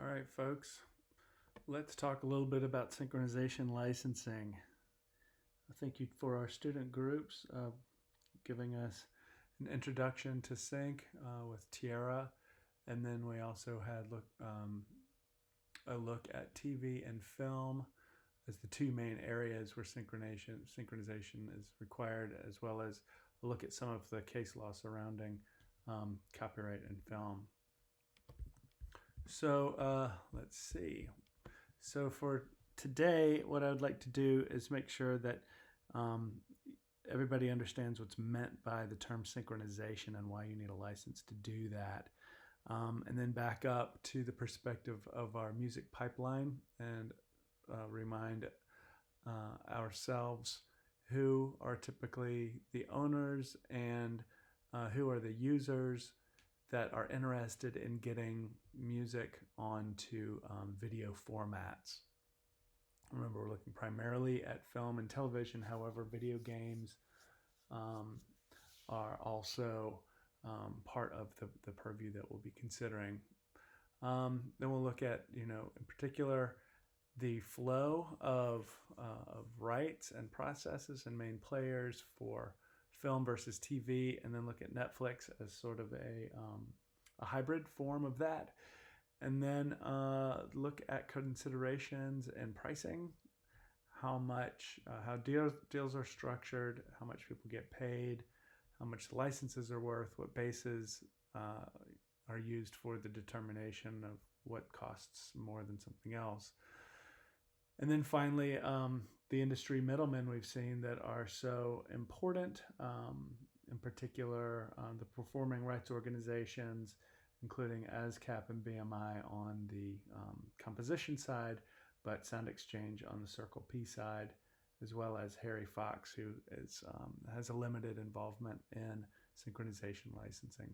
All right, folks, let's talk a little bit about synchronization licensing. Thank you for our student groups giving us an introduction to sync with Tierra, and then we also had a look at TV and film as the two main areas where synchronization is required, as well as a look at some of the case law surrounding copyright and film. So let's see. So for today, what I would like to do is make sure that everybody understands what's meant by the term synchronization and why you need a license to do that. And then back up to the perspective of our music pipeline and remind ourselves who are typically the owners and who are the users that are interested in getting music onto video formats. Remember, we're looking primarily at film and television. However, video games are also part of the purview that we'll be considering. Then we'll look at, in particular, the flow of rights and processes and main players for film versus TV, and then look at Netflix as sort of a hybrid form of that. And then look at considerations and pricing, how deals are structured, how much people get paid, how much the licenses are worth, what bases are used for the determination of what costs more than something else. And then finally, the industry middlemen we've seen that are so important, in particular the performing rights organizations, including ASCAP and BMI on the composition side, but Sound Exchange on the Circle P side, as well as Harry Fox, who has a limited involvement in synchronization licensing.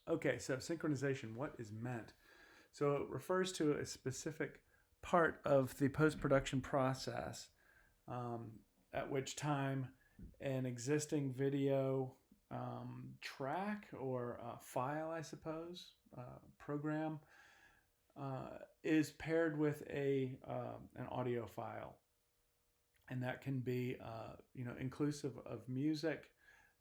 Okay, so synchronization, what is meant? So it refers to a specific part of the post-production process, at which time an existing video track or file, I suppose, program is paired with an audio file, and that can be inclusive of music.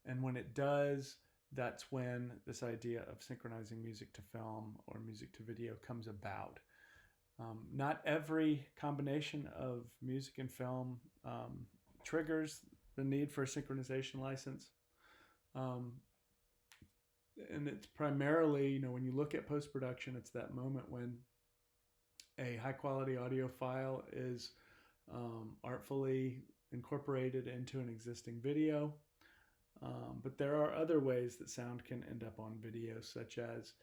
And when it does, that's when this idea of synchronizing music to film or music to video comes about. Not every combination of music and film triggers the need for a synchronization license. And it's primarily, when you look at post-production, it's that moment when a high-quality audio file is artfully incorporated into an existing video. But there are other ways that sound can end up on video, such as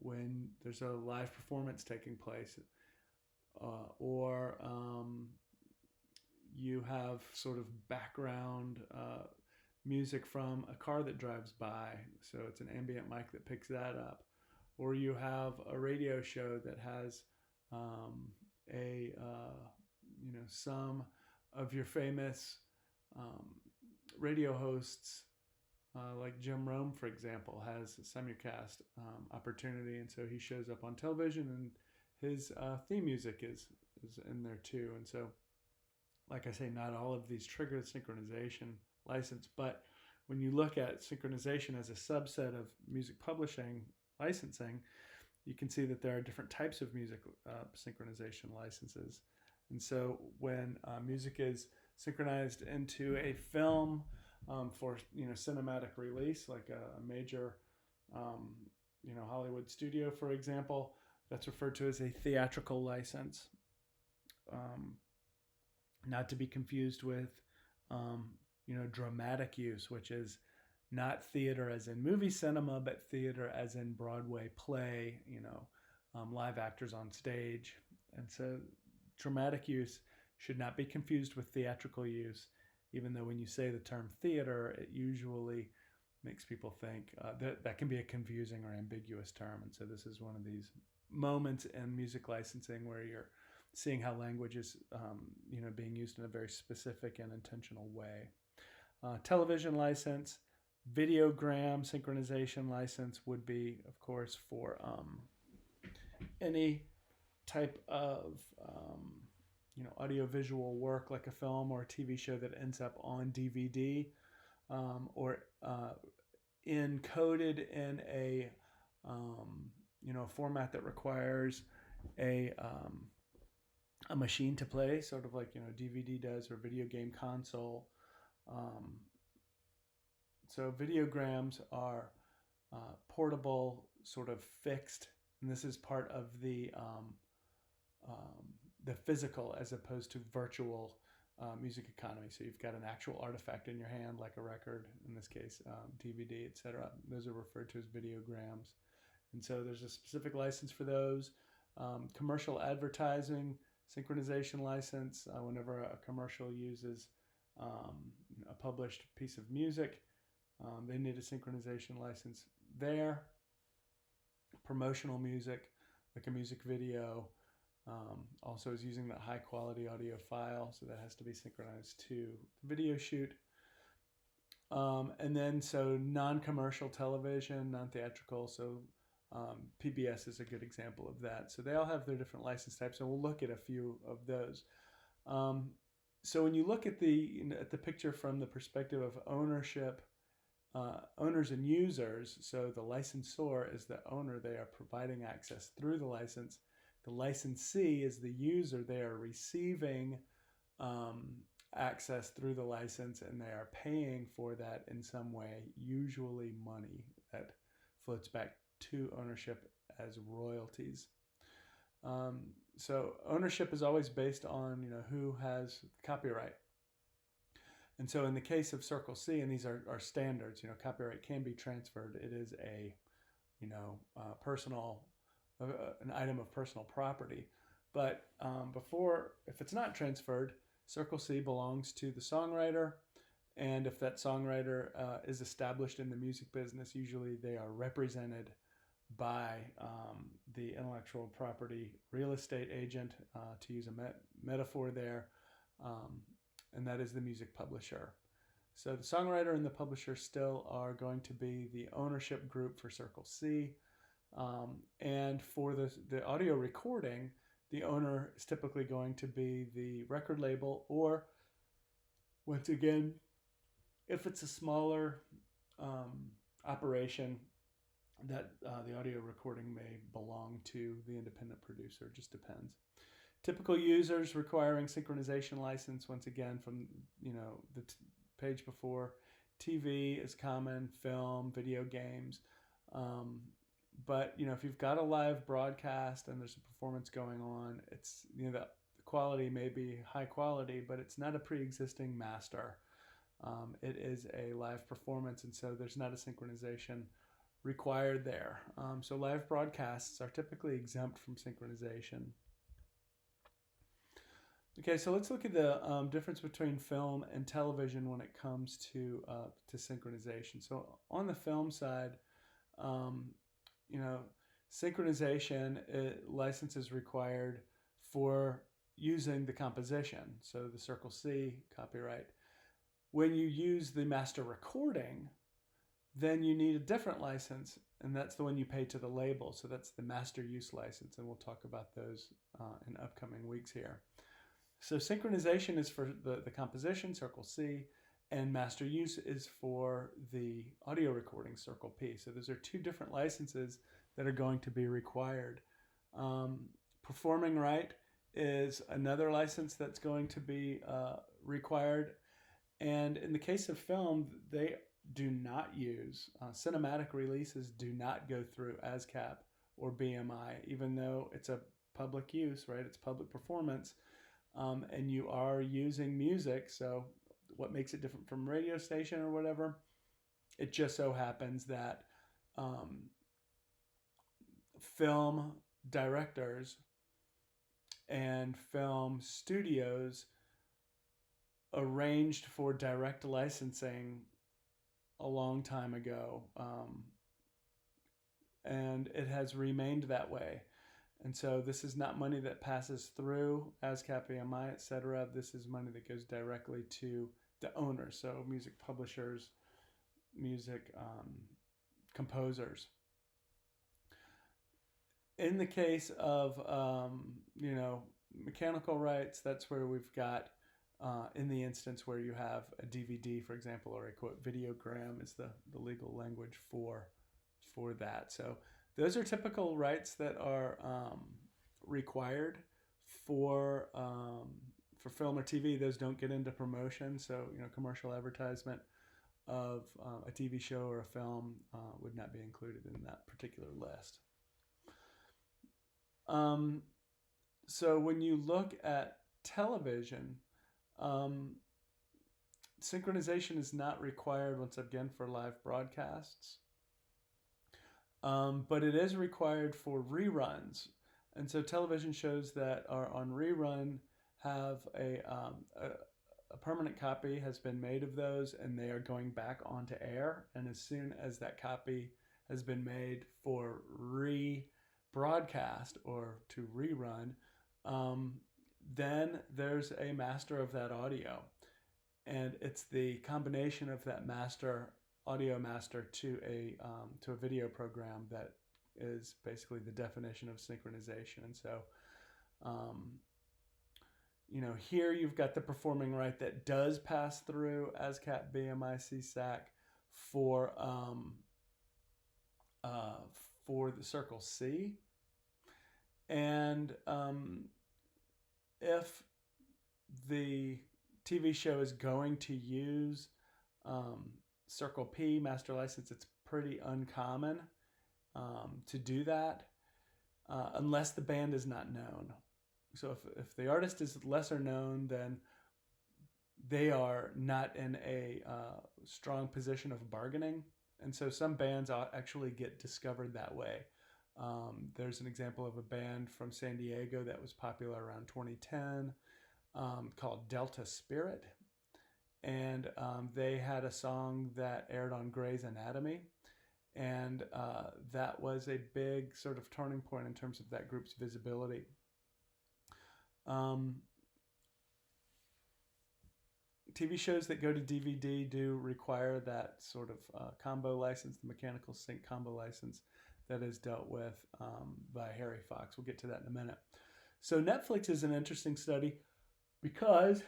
when there's a live performance taking place, or you have sort of background music from a car that drives by, so it's an ambient mic that picks that up, or you have a radio show that has some of your famous radio hosts, like Jim Rome, for example, has a simulcast opportunity, and so he shows up on television, and his theme music is in there too. And so, like I say, not all of these trigger the synchronization license, but when you look at synchronization as a subset of music publishing licensing, you can see that there are different types of music synchronization licenses. And so when music is synchronized into a film for cinematic release, like a major Hollywood studio, for example, that's referred to as a theatrical license, not to be confused with dramatic use, which is not theater as in movie cinema, but theater as in Broadway play, live actors on stage. And so dramatic use should not be confused with theatrical use, even though when you say the term theater, it usually makes people think that can be a confusing or ambiguous term. And so this is one of these moments in music licensing where you're seeing how language is being used in a very specific and intentional way. Television license, Videogram synchronization license would be, of course, for any type of audiovisual work like a film or a TV show that ends up on DVD, or encoded in a format that requires a machine to play, sort of like DVD does, or video game console. So videograms are portable, sort of fixed, and this is part of the physical as opposed to virtual music economy. So you've got an actual artifact in your hand, like a record, in this case, DVD, etc. Those are referred to as videograms. And so there's a specific license for those. Commercial advertising, synchronization license, whenever a commercial uses a published piece of music, they need a synchronization license there. Promotional music, like a music video, also is using that high quality audio file, so that has to be synchronized to the video shoot. And then so non-commercial television, non-theatrical, so PBS is a good example of that. So they all have their different license types, and we'll look at a few of those. So when you look at the picture from the perspective of ownership, owners and users, so the licensor is the owner, they are providing access through the license. The licensee is the user, they are receiving access through the license, and they are paying for that in some way, usually money that floats back to ownership as royalties. So ownership is always based on who has copyright. And so in the case of Circle C, and these are standards, copyright can be transferred. It is a personal an item of personal property. But if it's not transferred, Circle C belongs to the songwriter. And if that songwriter is established in the music business, usually they are represented by the intellectual property real estate agent, to use a metaphor there, and that is the music publisher. So the songwriter and the publisher still are going to be the ownership group for Circle C. And for the audio recording, the owner is typically going to be the record label, or once again, if it's a smaller operation, that the audio recording may belong to the independent producer. It just depends. Typical users requiring synchronization license, once again, from the page before, TV is common, film, video games. But if you've got a live broadcast and there's a performance going on, it's the quality may be high quality, but it's not a pre-existing master. It is a live performance, and so there's not a synchronization required there. So live broadcasts are typically exempt from synchronization. Okay, so let's look at the difference between film and television when it comes to synchronization. So on the film side, synchronization license is required for using the composition. So the Circle C copyright. When you use the master recording, then you need a different license, and that's the one you pay to the label. So that's the master use license, and we'll talk about those in upcoming weeks here. So synchronization is for the composition, Circle C, and master use is for the audio recording, Circle P. So those are two different licenses that are going to be required. Performing right is another license that's going to be required. And in the case of film, they do not use, cinematic releases do not go through ASCAP or BMI, even though it's a public use, right? It's public performance. And you are using music, so what makes it different from radio station or whatever? It just so happens that film directors and film studios arranged for direct licensing a long time ago, and it has remained that way. And so this is not money that passes through ASCAP, BMI, etc. This is money that goes directly to the owners, so music publishers, music composers. In the case of mechanical rights, that's where we've got in the instance where you have a DVD, for example, or a quote videogram is the legal language for that. So those are typical rights that are required for film or TV. Those don't get into promotion. So commercial advertisement of a TV show or a film would not be included in that particular list. So when you look at television, synchronization is not required once again for live broadcasts, but it is required for reruns. And so television shows that are on rerun have a permanent copy has been made of those, and they are going back onto air. And as soon as that copy has been made for rebroadcast or to rerun, then there's a master of that audio, and it's the combination of that audio master to a video program that is basically the definition of synchronization. And so here you've got the performing right that does pass through ASCAP, BMI, CSAC for the circle C. And if the TV show is going to use circle P master license, it's pretty uncommon to do that unless the band is not known. So if the artist is lesser known, then they are not in a strong position of bargaining. And so some bands actually get discovered that way. There's an example of a band from San Diego that was popular around 2010 called Delta Spirit. And they had a song that aired on Grey's Anatomy. And that was a big sort of turning point in terms of that group's visibility. TV shows that go to DVD do require that sort of combo license, the mechanical sync combo license that is dealt with by Harry Fox. We'll get to that in a minute. So Netflix is an interesting study because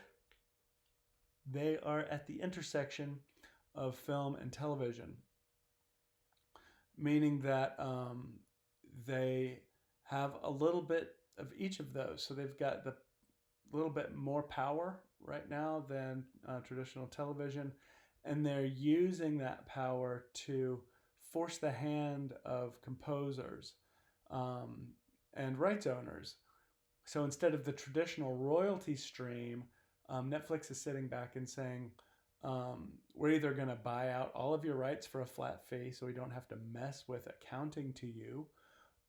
they are at the intersection of film and television, meaning that they have a little bit of each of those. So they've got the little bit more power right now than traditional television, and they're using that power to force the hand of composers and rights owners. So instead of the traditional royalty stream, Netflix is sitting back and saying, we're either going to buy out all of your rights for a flat fee so we don't have to mess with accounting to you,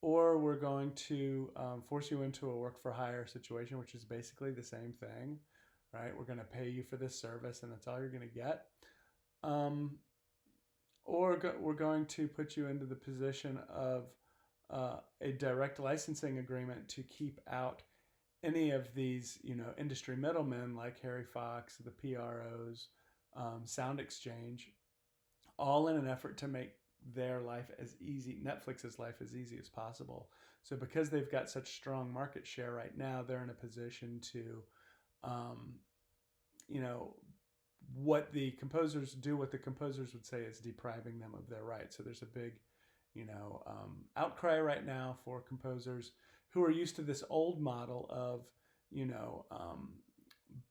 or we're going to force you into a work for hire situation, which is basically the same thing, right? We're going to pay you for this service and that's all you're going to get. We're going to put you into the position of a direct licensing agreement to keep out any of these, industry middlemen like Harry Fox, the PROs, Sound Exchange, all in an effort to make their life as easy, Netflix's life as easy as possible. So because they've got such strong market share right now, they're in a position to, what the composers would say is depriving them of their rights. So there's a big, outcry right now for composers who are used to this old model of,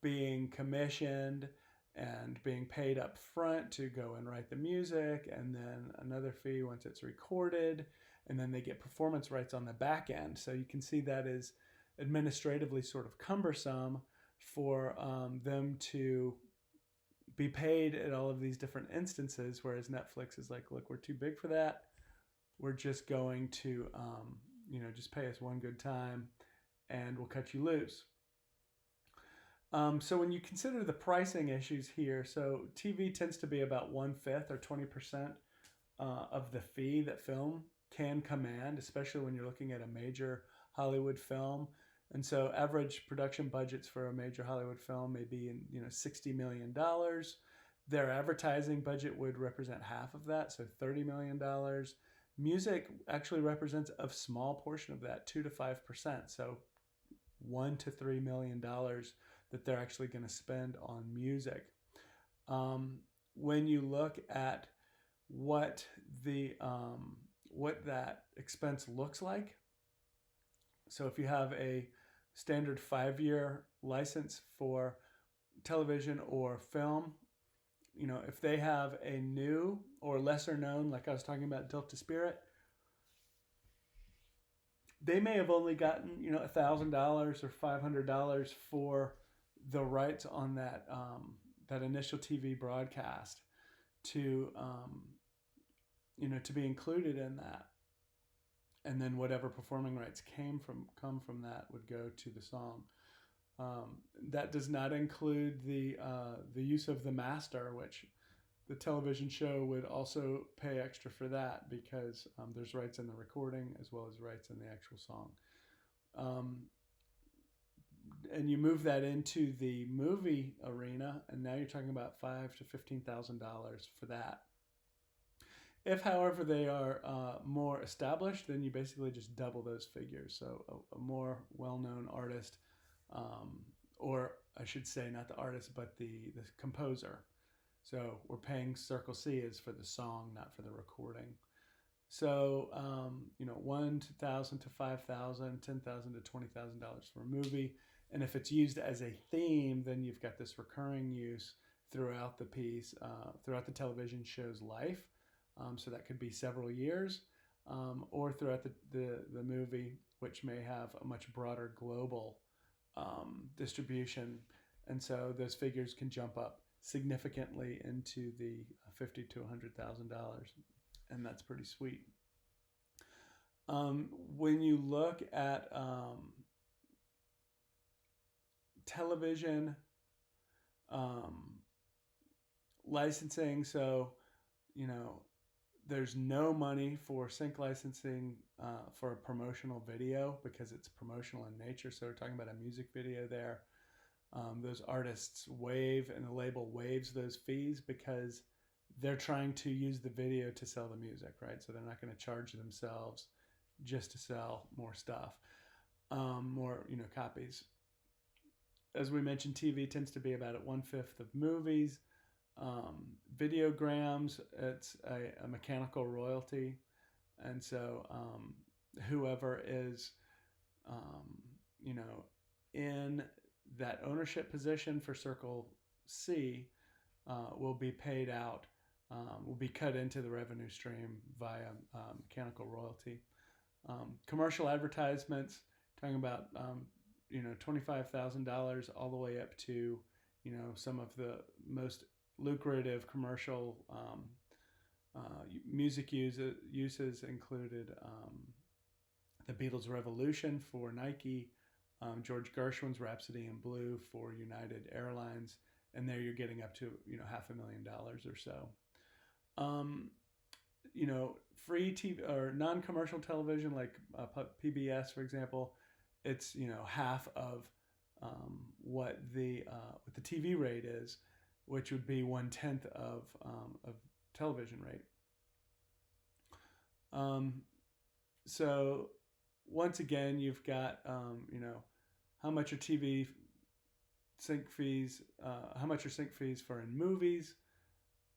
being commissioned and being paid up front to go and write the music, and then another fee once it's recorded, and then they get performance rights on the back end. So you can see that is administratively sort of cumbersome for them to be paid at all of these different instances, whereas Netflix is like, look, we're too big for that. We're just going to, just pay us one good time and we'll cut you loose. So when you consider the pricing issues here, so TV tends to be about 1/5 or 20% of the fee that film can command, especially when you're looking at a major Hollywood film. And so average production budgets for a major Hollywood film may be in, $60 million. Their advertising budget would represent half of that, so $30 million. Music actually represents a small portion of that, 2 to 5%. So $1 to $3 million that they're actually going to spend on music. When you look at what that expense looks like, so if you have a standard 5-year license for television or film, if they have a new or lesser known, like I was talking about Delta Spirit, they may have only gotten $1,000 or $500 for the rights on that initial TV broadcast to to be included in that, and then whatever performing rights come from that would go to the song. That does not include the use of the master, which the television show would also pay extra for that, because there's rights in the recording as well as rights in the actual song. And you move that into the movie arena, and now you're talking about $5,000 to $15,000 for that. If, however, they are more established, then you basically just double those figures. So a more well-known artist, or I should say not the artist, but the composer. So we're paying Circle C is for the song, not for the recording. So, $1,000 to $5,000, $10,000 to $20,000 for a movie. And if it's used as a theme, then you've got this recurring use throughout the piece, throughout the television show's life. So that could be several years, or throughout the movie, which may have a much broader global distribution. And so those figures can jump up significantly into the $50,000 to $100,000, and that's pretty sweet. When you look at television licensing, so there's no money for sync licensing for a promotional video because it's promotional in nature. So we're talking about a music video there. Those artists waive, and the label waives those fees because they're trying to use the video to sell the music, right? So they're not going to charge themselves just to sell more stuff, more copies. As we mentioned, TV tends to be about at 1/5 of movies. Videograms, it's a mechanical royalty, and so whoever is in that ownership position for Circle C will be paid out, will be cut into the revenue stream via mechanical royalty. Commercial advertisements, talking about $25,000 all the way up to some of the most lucrative commercial music uses included the Beatles' Revolution for Nike, George Gershwin's Rhapsody in Blue for United Airlines, and there you're getting up to $500,000 or so. Free TV or non-commercial television like PBS, for example, it's half of what the TV rate is, which would be 1/10 of television rate. So once again, you've got how much are TV sync fees, how much are sync fees for in movies,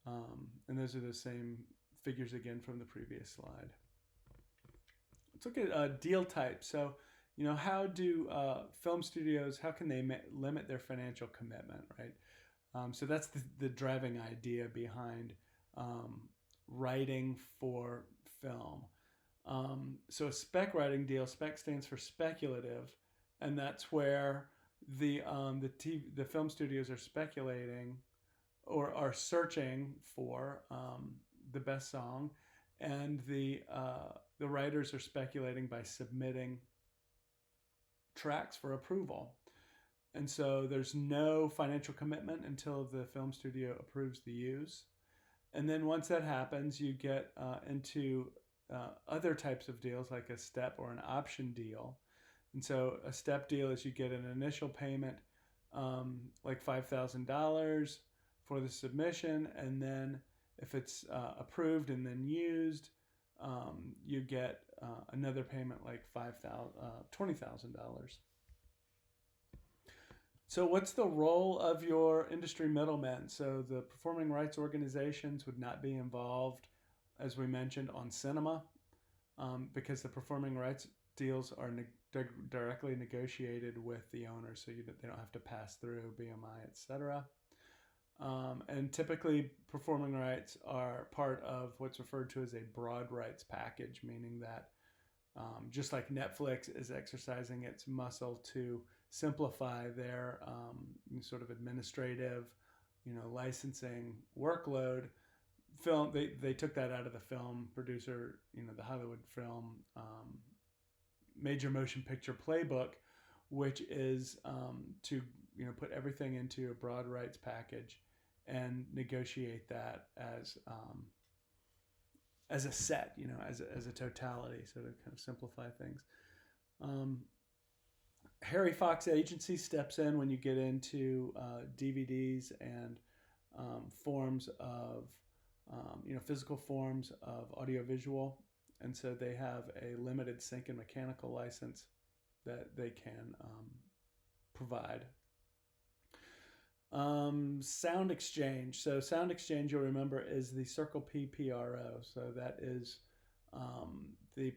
and those are the same figures again from the previous slide. Let's look at deal type. So how do film studios, how can they limit their financial commitment, right? So that's the driving idea behind writing for film. So a spec writing deal, spec stands for speculative, and that's where the film studios are speculating or are searching for the best song, and the writers are speculating by submitting tracks for approval. And so there's no financial commitment until the film studio approves the use. And then once that happens, you get into other types of deals like a step or an option deal. And so a step deal is you get an initial payment like $5,000, for the submission, and then if it's approved and then used, you get another payment like $20,000. So what's the role of your industry middlemen? So the performing rights organizations would not be involved, as we mentioned, on cinema, because the performing rights deals are directly negotiated with the owner, so they don't have to pass through BMI, etc. And typically, performing rights are part of what's referred to as a broad rights package, meaning that just like Netflix is exercising its muscle to simplify their sort of administrative, licensing workload, they took that out of the film producer, the Hollywood film major motion picture playbook, which is to put everything into a broad rights package and negotiate that as a set, as a totality, so to kind of simplify things. Harry Fox Agency steps in when you get into DVDs and forms of, physical forms of audiovisual. And so they have a limited sync and mechanical license that they can provide. Sound exchange. So sound exchange, you'll remember, is the Circle P PRO. So that is they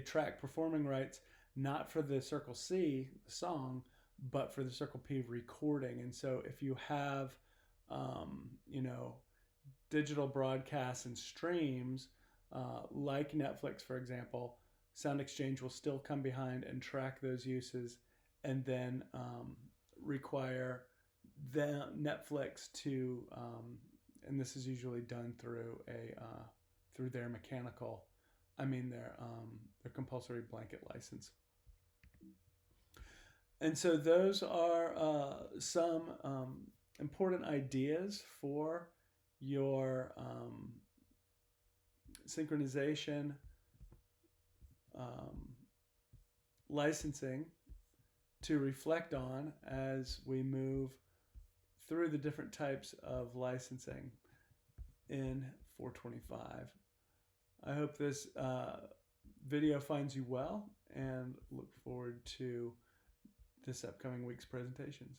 track performing rights not for the Circle C, the song, but for the Circle P recording. And so if you have, digital broadcasts and streams, like Netflix, for example, Sound Exchange will still come behind and track those uses, and then require Netflix to, and this is usually done through their their compulsory blanket license. And so those are some important ideas for your synchronization licensing to reflect on as we move through the different types of licensing in 425. I hope this video finds you well, and look forward to this upcoming week's presentations.